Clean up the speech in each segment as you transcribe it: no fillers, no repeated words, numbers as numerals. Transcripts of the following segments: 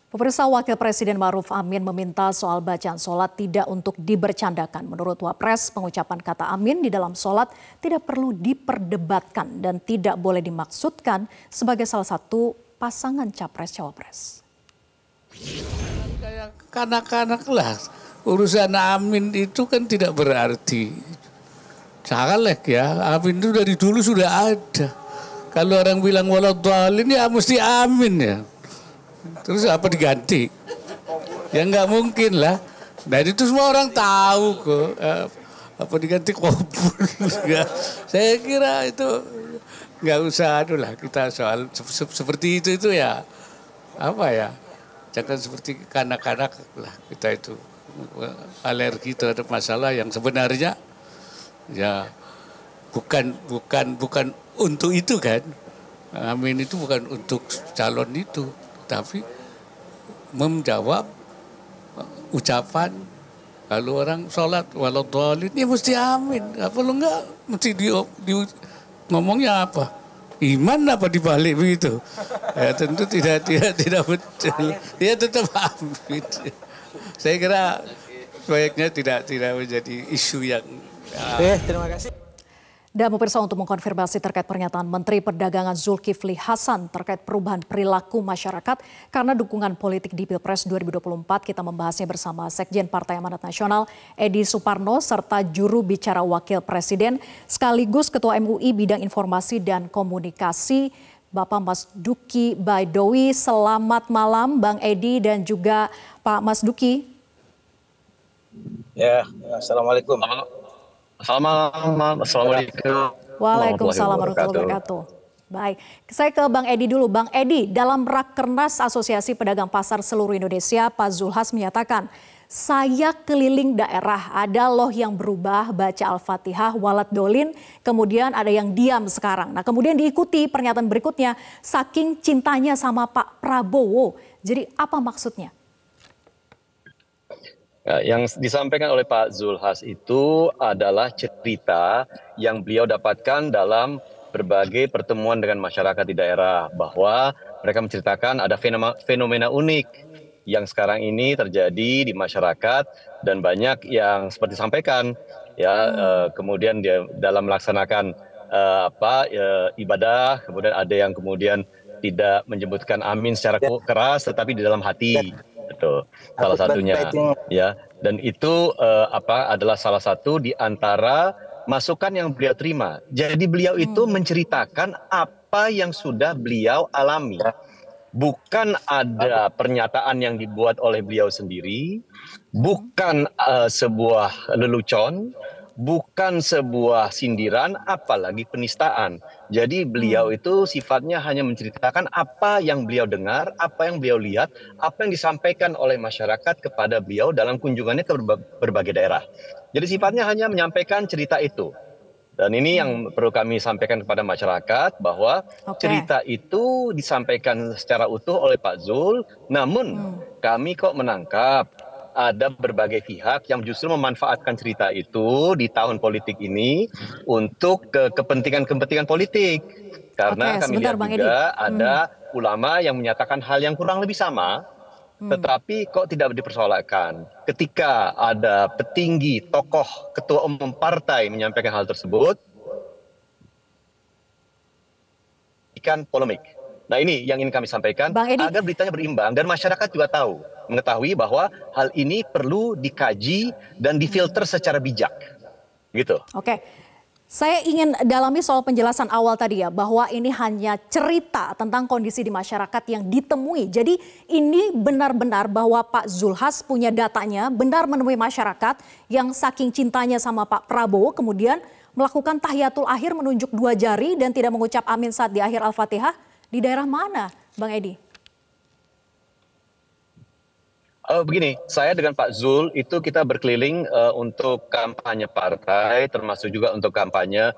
Pemirsa, Wakil Presiden Ma'ruf Amin meminta soal bacaan sholat tidak untuk dibercandakan. Menurut Wapres, pengucapan kata amin di dalam sholat tidak perlu diperdebatkan dan tidak boleh dimaksudkan sebagai salah satu pasangan capres-cawapres. Kayak kanak-kanak lah, urusan amin itu kan tidak berarti caleg ya, amin itu dari dulu sudah ada. Kalau orang bilang waladhdallin ya mesti amin ya. Terus apa diganti? Ya nggak mungkin lah. Dan itu semua orang tahu kok. Apa diganti qabul? Saya kira itu nggak usah lah kita soal seperti itu ya. Apa ya? Jangan seperti kanak-kanak lah kita itu alergi terhadap masalah yang sebenarnya ya bukan untuk itu kan. Amin itu bukan untuk calon itu. Tapi menjawab ucapan kalau orang sholat waladhdallin ya mesti amin. Apa lo enggak mesti di ngomongnya apa? Iman apa dibalik begitu? Ya tentu tidak betul. Ya tetap amin. Saya kira sebaiknya tidak menjadi isu yang. Terima kasih. Dan pemirsa, untuk mengkonfirmasi terkait pernyataan Menteri Perdagangan Zulkifli Hasan terkait perubahan perilaku masyarakat karena dukungan politik di Pilpres 2024, kita membahasnya bersama Sekjen Partai Amanat Nasional Edi Suparno serta juru bicara Wakil Presiden sekaligus Ketua MUI Bidang Informasi dan Komunikasi Bapak Mas Duki Baidowi. Selamat malam Bang Edi dan juga Pak Mas Duki. Ya, assalamualaikum. Assalamualaikum. Waalaikumsalam warahmatullahi wabarakatuh. Baik, saya ke Bang Edi dulu. Bang Edi, dalam Rakernas Asosiasi Pedagang Pasar Seluruh Indonesia, Pak Zulhas menyatakan, saya keliling daerah, ada loh yang berubah baca Al-Fatihah, waladhdallin, kemudian ada yang diam sekarang. Nah kemudian diikuti pernyataan berikutnya, saking cintanya sama Pak Prabowo. Jadi apa maksudnya? Yang disampaikan oleh Pak Zulhas itu adalah cerita yang beliau dapatkan dalam berbagai pertemuan dengan masyarakat di daerah, bahwa mereka menceritakan ada fenomena unik yang sekarang ini terjadi di masyarakat dan banyak yang seperti disampaikan ya, kemudian dia dalam melaksanakan ibadah, kemudian ada yang kemudian tidak menyebutkan amin secara keras tetapi di dalam hati. Betul, salah satunya ya, dan itu adalah salah satu di antara masukan yang beliau terima. Jadi beliau itu menceritakan apa yang sudah beliau alami, bukan ada pernyataan yang dibuat oleh beliau sendiri, bukan sebuah lelucon, bukan sebuah sindiran, apalagi penistaan. Jadi beliau itu sifatnya hanya menceritakan apa yang beliau dengar, apa yang beliau lihat, apa yang disampaikan oleh masyarakat kepada beliau dalam kunjungannya ke berbagai daerah. Jadi sifatnya hanya menyampaikan cerita itu. Dan ini yang perlu kami sampaikan kepada masyarakat, bahwa cerita itu disampaikan secara utuh oleh Pak Zul, namun kami kok menangkap ada berbagai pihak yang justru memanfaatkan cerita itu di tahun politik ini untuk kepentingan-kepentingan politik. Karena kami lihat juga ada ulama yang menyatakan hal yang kurang lebih sama, tetapi kok tidak dipersoalkan. Ketika ada petinggi, tokoh, ketua umum partai menyampaikan hal tersebut, ikan polemik. Nah ini yang ingin kami sampaikan agar beritanya berimbang dan masyarakat juga mengetahui bahwa hal ini perlu dikaji dan difilter secara bijak. Gitu. Oke. Saya ingin dalami soal penjelasan awal tadi ya, bahwa ini hanya cerita tentang kondisi di masyarakat yang ditemui. Jadi ini benar-benar bahwa Pak Zulhas punya datanya, benar menemui masyarakat yang saking cintanya sama Pak Prabowo, kemudian melakukan tahiyatul akhir menunjuk 2 jari dan tidak mengucap amin saat di akhir Al-Fatihah. Di daerah mana, Bang Edi? Begini, saya dengan Pak Zul itu kita berkeliling untuk kampanye partai, termasuk juga untuk kampanye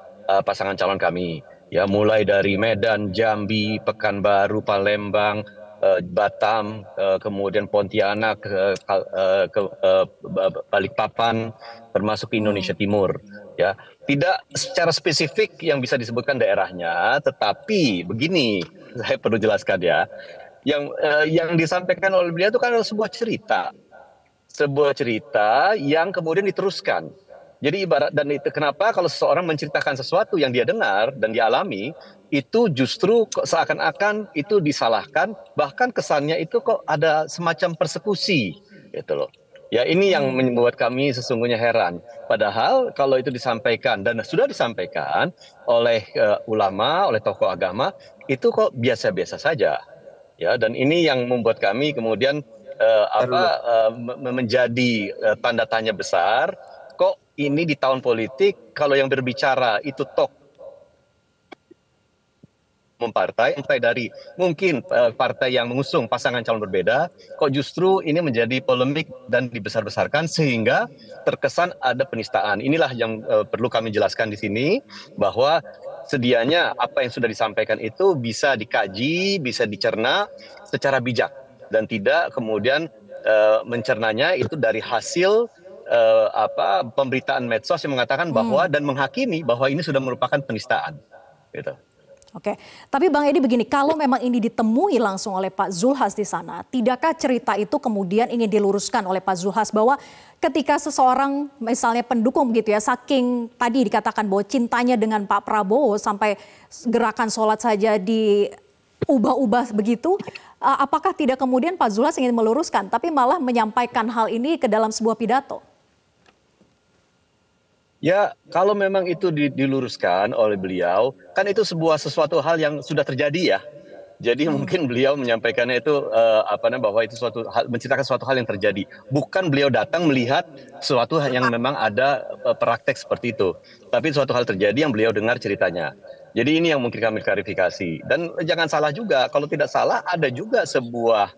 pasangan calon kami. Ya, mulai dari Medan, Jambi, Pekanbaru, Palembang, Batam, kemudian Pontianak, Balikpapan, termasuk Indonesia Timur. Ya, tidak secara spesifik yang bisa disebutkan daerahnya, tetapi begini, saya perlu jelaskan ya. Yang disampaikan oleh beliau itu kan adalah sebuah cerita yang kemudian diteruskan. Jadi ibarat, dan itu kenapa kalau seseorang menceritakan sesuatu yang dia dengar dan dia alami, itu justru seakan-akan itu disalahkan, bahkan kesannya itu kok ada semacam persekusi, gitu loh. Ya ini yang membuat kami sesungguhnya heran. Padahal kalau itu disampaikan dan sudah disampaikan oleh ulama, oleh tokoh agama, itu kok biasa-biasa saja. Ya, dan ini yang membuat kami kemudian menjadi tanda tanya besar. Kok ini di tahun politik kalau yang berbicara itu partai dari mungkin partai yang mengusung pasangan calon berbeda, kok justru ini menjadi polemik dan dibesar-besarkan sehingga terkesan ada penistaan. Inilah yang perlu kami jelaskan di sini, bahwa sedianya apa yang sudah disampaikan itu bisa dikaji, bisa dicerna secara bijak dan tidak kemudian mencernanya itu dari hasil pemberitaan medsos yang mengatakan bahwa dan menghakimi bahwa ini sudah merupakan penistaan, gitu. Oke, tapi Bang Edi begini, kalau memang ini ditemui langsung oleh Pak Zulhas di sana, tidakkah cerita itu kemudian ingin diluruskan oleh Pak Zulhas bahwa ketika seseorang misalnya pendukung begitu ya, saking tadi dikatakan bahwa cintanya dengan Pak Prabowo sampai gerakan sholat saja diubah-ubah begitu, apakah tidak kemudian Pak Zulhas ingin meluruskan, tapi malah menyampaikan hal ini ke dalam sebuah pidato? Ya, kalau memang itu diluruskan oleh beliau, kan itu sesuatu hal yang sudah terjadi ya. Jadi mungkin beliau menyampaikannya itu bahwa itu menceritakan suatu hal yang terjadi. Bukan beliau datang melihat suatu hal yang memang ada praktek seperti itu. Tapi suatu hal terjadi yang beliau dengar ceritanya. Jadi ini yang mungkin kami klarifikasi. Dan jangan salah juga, kalau tidak salah ada juga sebuah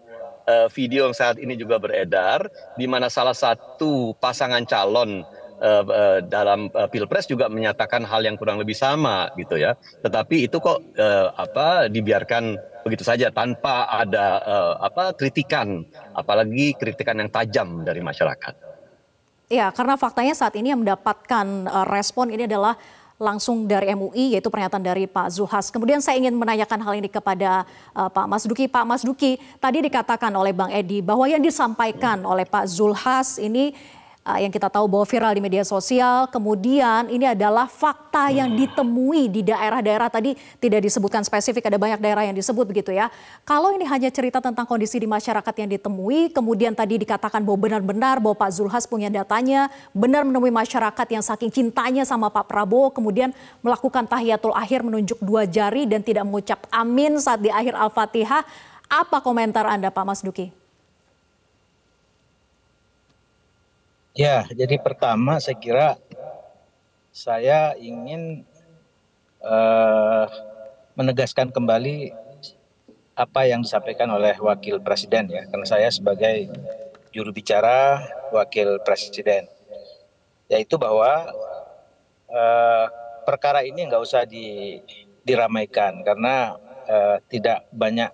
video yang saat ini juga beredar, di mana salah satu pasangan calon dalam Pilpres juga menyatakan hal yang kurang lebih sama gitu ya. Tetapi itu kok dibiarkan begitu saja tanpa ada kritikan, apalagi kritikan yang tajam dari masyarakat. Ya, karena faktanya saat ini yang mendapatkan respon ini adalah langsung dari MUI, yaitu pernyataan dari Pak Zulhas. Kemudian saya ingin menanyakan hal ini kepada Pak Mas Duki. Pak Mas Duki, tadi dikatakan oleh Bang Edi bahwa yang disampaikan oleh Pak Zulhas ini yang kita tahu bahwa viral di media sosial, kemudian ini adalah fakta yang ditemui di daerah-daerah, tadi tidak disebutkan spesifik, ada banyak daerah yang disebut begitu ya. Kalau ini hanya cerita tentang kondisi di masyarakat yang ditemui, kemudian tadi dikatakan bahwa benar-benar bahwa Pak Zulhas punya datanya, benar menemui masyarakat yang saking cintanya sama Pak Prabowo, kemudian melakukan tahiyatul akhir menunjuk 2 jari dan tidak mengucap amin saat di akhir Al-Fatihah. Apa komentar Anda Pak Mas Duki? Ya, jadi pertama saya kira saya ingin menegaskan kembali apa yang disampaikan oleh Wakil Presiden ya, karena saya sebagai juru bicara Wakil Presiden, yaitu bahwa perkara ini nggak usah diramaikan karena tidak banyak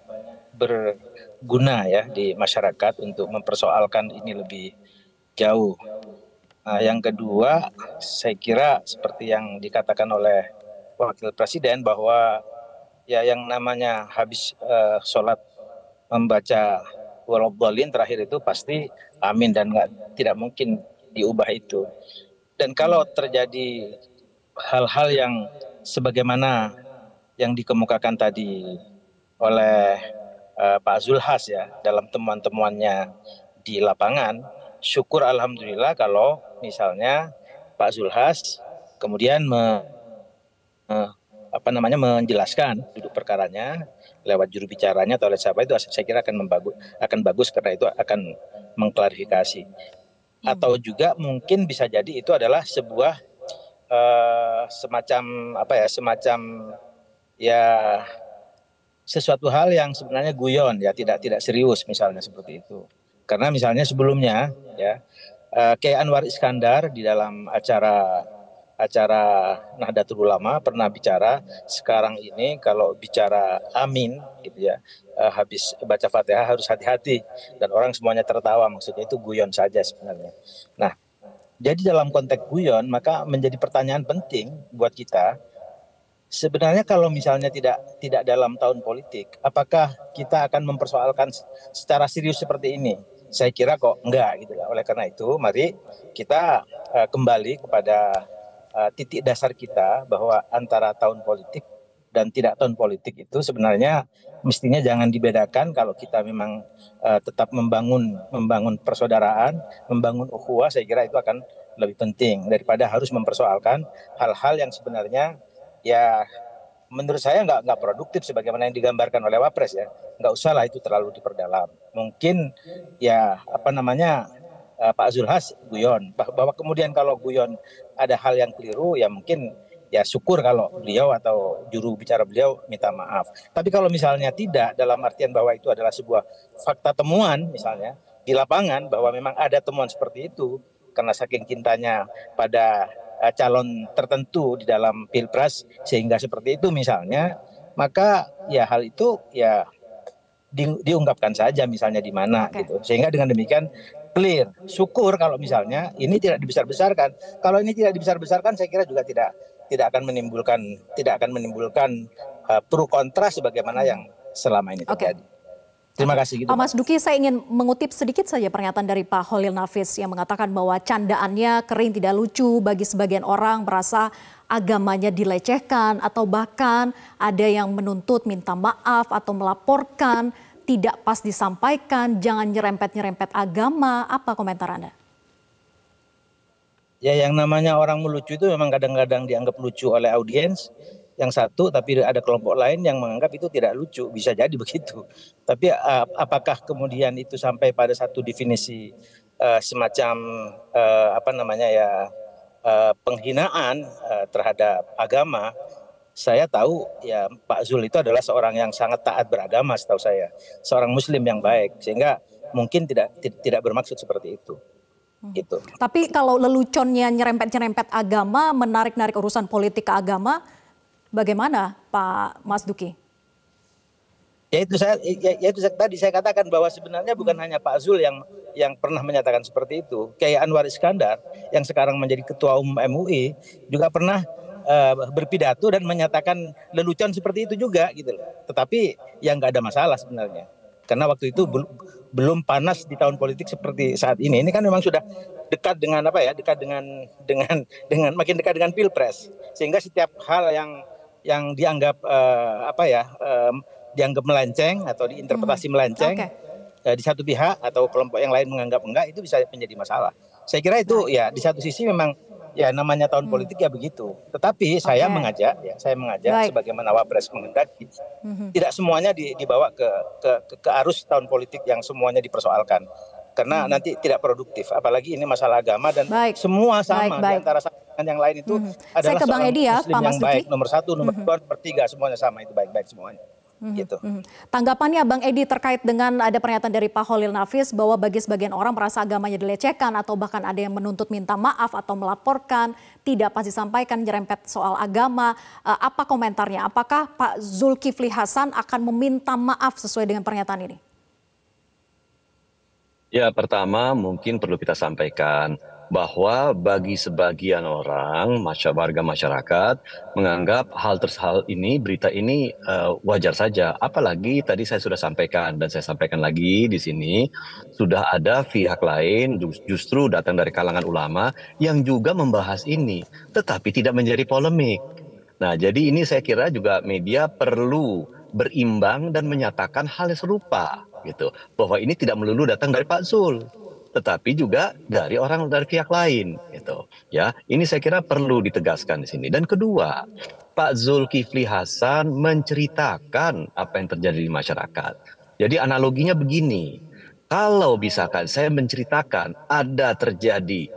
berguna ya di masyarakat untuk mempersoalkan ini lebih jauh. Nah, yang kedua, saya kira seperti yang dikatakan oleh Wakil Presiden bahwa ya yang namanya habis sholat membaca waladhdallin terakhir itu pasti amin dan tidak mungkin diubah itu. Dan kalau terjadi hal-hal yang sebagaimana yang dikemukakan tadi oleh Pak Zulhas ya dalam temuan-temuannya di lapangan, syukur alhamdulillah kalau misalnya Pak Zulhas kemudian menjelaskan duduk perkaranya lewat juru bicaranya atau oleh siapa itu, saya kira akan bagus karena itu akan mengklarifikasi. Atau juga mungkin bisa jadi itu adalah sebuah semacam sesuatu hal yang sebenarnya guyon ya, tidak serius misalnya seperti itu. Karena misalnya sebelumnya ya Kiai Anwar Iskandar di dalam acara Nahdlatul Ulama pernah bicara, sekarang ini kalau bicara amin gitu ya, habis baca Fatihah harus hati-hati, dan orang semuanya tertawa, maksudnya itu guyon saja sebenarnya. Nah, jadi dalam konteks guyon maka menjadi pertanyaan penting buat kita, Sebenarnya kalau misalnya tidak dalam tahun politik, apakah kita akan mempersoalkan secara serius seperti ini? Saya kira kok enggak gitu lah. Oleh karena itu, mari kita kembali kepada titik dasar kita bahwa antara tahun politik dan tidak tahun politik itu sebenarnya mestinya jangan dibedakan. Kalau kita memang tetap membangun persaudaraan, membangun ukhuwah, saya kira itu akan lebih penting daripada harus mempersoalkan hal-hal yang sebenarnya ya menurut saya nggak produktif sebagaimana yang digambarkan oleh Wapres ya. Nggak usah lah itu terlalu diperdalam. Mungkin ya apa namanya Pak Zulhas guyon, bahwa kemudian kalau guyon ada hal yang keliru ya mungkin ya syukur kalau beliau atau juru bicara beliau minta maaf. Tapi kalau misalnya tidak, dalam artian bahwa itu adalah sebuah fakta temuan misalnya di lapangan bahwa memang ada temuan seperti itu karena saking cintanya pada calon tertentu di dalam pilpres sehingga seperti itu misalnya, maka ya hal itu ya diungkapkan saja misalnya di mana gitu, sehingga dengan demikian clear. Syukur kalau misalnya ini tidak dibesar-besarkan. Kalau ini tidak dibesar-besarkan, saya kira juga tidak akan menimbulkan pro kontra sebagaimana yang selama ini terjadi. Terima kasih. Pak Mas Duki, saya ingin mengutip sedikit saja pernyataan dari Pak Holil Nafis yang mengatakan bahwa candaannya kering tidak lucu bagi sebagian orang, merasa agamanya dilecehkan atau bahkan ada yang menuntut minta maaf atau melaporkan, tidak pas disampaikan, jangan nyerempet-nyerempet agama. Apa komentar Anda? Ya, yang namanya orang melucu itu memang kadang-kadang dianggap lucu oleh audiens yang satu, tapi ada kelompok lain yang menganggap itu tidak lucu, bisa jadi begitu. Tapi apakah kemudian itu sampai pada satu definisi semacam apa namanya ya penghinaan terhadap agama? Saya tahu ya Pak Zul itu adalah seorang yang sangat taat beragama, setahu saya, seorang Muslim yang baik, sehingga mungkin tidak bermaksud seperti itu. Gitu. Tapi kalau leluconnya nyerempet-nyerempet agama, menarik-narik urusan politik ke agama, bagaimana Pak Mas Duki? Ya itu tadi saya katakan bahwa sebenarnya bukan hanya Pak Zul yang pernah menyatakan seperti itu. Kiai Anwar Iskandar yang sekarang menjadi Ketua Umum MUI juga pernah berpidato dan menyatakan lelucon seperti itu juga gitu loh. Tetapi yang nggak ada masalah sebenarnya. Karena waktu itu belum panas di tahun politik seperti saat ini. Ini kan memang sudah dekat dengan apa ya? Dekat dengan makin dekat dengan Pilpres. Sehingga setiap hal yang dianggap dianggap melenceng atau diinterpretasi melenceng di satu pihak atau kelompok yang lain menganggap enggak, itu bisa menjadi masalah. Saya kira itu ya di satu sisi memang ya namanya tahun politik ya begitu. Tetapi saya mengajak sebagaimana Wapres menghendaki, tidak semuanya dibawa ke arus tahun politik yang semuanya dipersoalkan. Karena nanti tidak produktif, apalagi ini masalah agama dan semua sama di antara yang lain itu adalah seorang Muslim yang baik, nomor satu, nomor dua, nomor tiga, semuanya sama, itu baik-baik semuanya. Gitu. Tanggapannya Bang Edi terkait dengan ada pernyataan dari Pak Holil Nafis bahwa bagi sebagian orang merasa agamanya dilecehkan atau bahkan ada yang menuntut minta maaf atau melaporkan, tidak pas disampaikan, nyerempet soal agama. Apa komentarnya? Apakah Pak Zulkifli Hasan akan meminta maaf sesuai dengan pernyataan ini? Ya, pertama mungkin perlu kita sampaikan bahwa bagi sebagian orang, warga masyarakat menganggap hal ini, berita ini wajar saja. Apalagi tadi saya sudah sampaikan dan saya sampaikan lagi di sini, sudah ada pihak lain justru datang dari kalangan ulama yang juga membahas ini, tetapi tidak menjadi polemik. Nah, jadi ini saya kira juga media perlu berimbang dan menyatakan hal yang serupa, gitu, bahwa ini tidak melulu datang dari Pak Zul, tetapi juga dari pihak lain, gitu. Ya, ini saya kira perlu ditegaskan di sini. Dan kedua, Pak Zulkifli Hasan menceritakan apa yang terjadi di masyarakat. Jadi analoginya begini, kalau misalkan saya menceritakan ada terjadi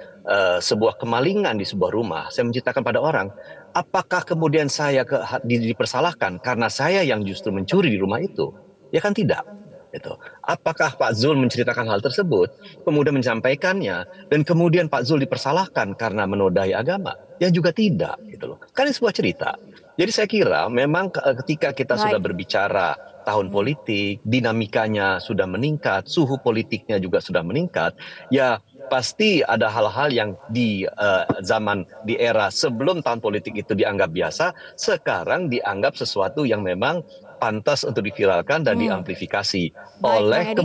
sebuah kemalingan di sebuah rumah, saya menceritakan pada orang, apakah kemudian saya dipersalahkan karena saya yang justru mencuri di rumah itu? Ya kan tidak. Gitu. Apakah Pak Zul menceritakan hal tersebut, kemudian menyampaikannya, dan kemudian Pak Zul dipersalahkan karena menodai agama? Ya juga tidak. Gitu loh. Kan ini sebuah cerita. Jadi saya kira memang ketika kita sudah berbicara tahun politik, dinamikanya sudah meningkat, suhu politiknya juga sudah meningkat, ya pasti ada hal-hal yang di di era sebelum tahun politik itu dianggap biasa, sekarang dianggap sesuatu yang memang pantas untuk diviralkan dan diamplifikasi oleh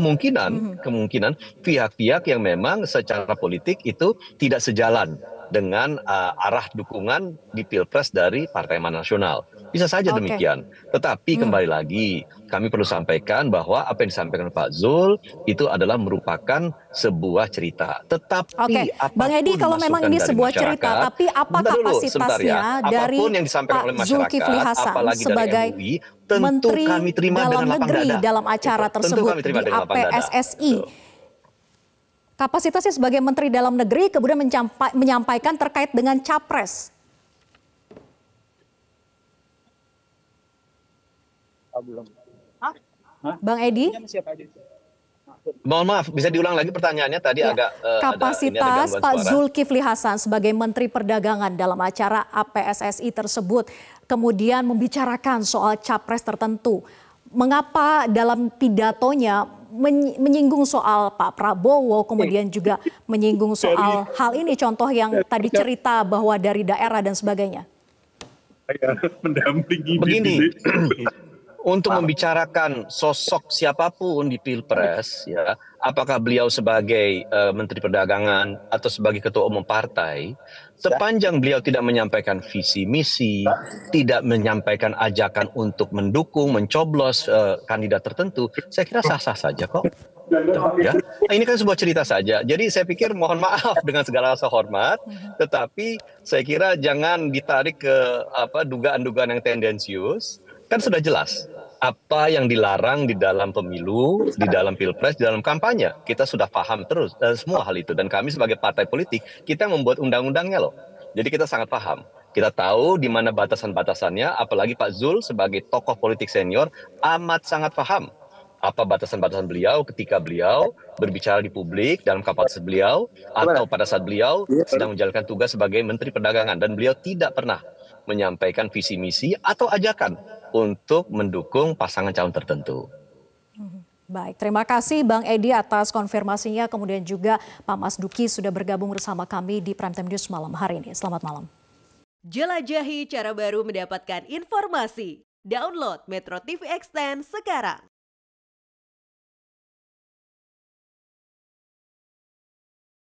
kemungkinan pihak-pihak yang memang secara politik itu tidak sejalan dengan arah dukungan di Pilpres dari Partai Amanat Nasional. Bisa saja demikian. Tetapi kembali lagi, kami perlu sampaikan bahwa apa yang disampaikan Pak Zul itu adalah merupakan sebuah cerita. Tetapi Bang Edi, kalau memang ini sebuah cerita, tapi apa kapasitasnya dari Pak Zulkifli Hasan sebagai MUI, Menteri Dalam Negeri dalam acara tersebut di APSSI? Kapasitasnya sebagai Menteri Dalam Negeri kemudian menyampaikan terkait dengan Capres. Bang Edi? Mohon maaf, bisa diulang lagi pertanyaannya tadi agak kapasitas Pak Zulkifli Hasan sebagai Menteri Perdagangan dalam acara APSSI tersebut kemudian membicarakan soal capres tertentu. Mengapa dalam pidatonya menyinggung soal Pak Prabowo, kemudian juga menyinggung soal hal ini, contoh yang tadi cerita bahwa dari daerah dan sebagainya? Begini, untuk membicarakan sosok siapapun di Pilpres, ya, apakah beliau sebagai Menteri Perdagangan atau sebagai Ketua Umum Partai, sepanjang beliau tidak menyampaikan visi misi, tidak menyampaikan ajakan untuk mendukung, mencoblos kandidat tertentu, saya kira sah-sah saja kok. Ya, ini kan sebuah cerita saja. Jadi saya pikir mohon maaf dengan segala rasa hormat, tetapi saya kira jangan ditarik ke dugaan-dugaan yang tendensius. Kan sudah jelas apa yang dilarang di dalam pemilu, di dalam Pilpres, di dalam kampanye. Kita sudah paham terus semua hal itu. Dan kami sebagai partai politik, kita membuat undang-undangnya loh. Jadi kita sangat paham. Kita tahu di mana batasan-batasannya, apalagi Pak Zul sebagai tokoh politik senior amat sangat paham apa batasan-batasan beliau ketika beliau berbicara di publik dalam kapasitas beliau atau pada saat beliau sedang menjalankan tugas sebagai Menteri Perdagangan, dan beliau tidak pernah menyampaikan visi misi atau ajakan untuk mendukung pasangan calon tertentu. Baik, terima kasih Bang Edi atas konfirmasinya, kemudian juga Pak Mas Duki sudah bergabung bersama kami di Prime Time News malam hari ini. Selamat malam. Jelajahi cara baru mendapatkan informasi. Download Metro TV Extend sekarang.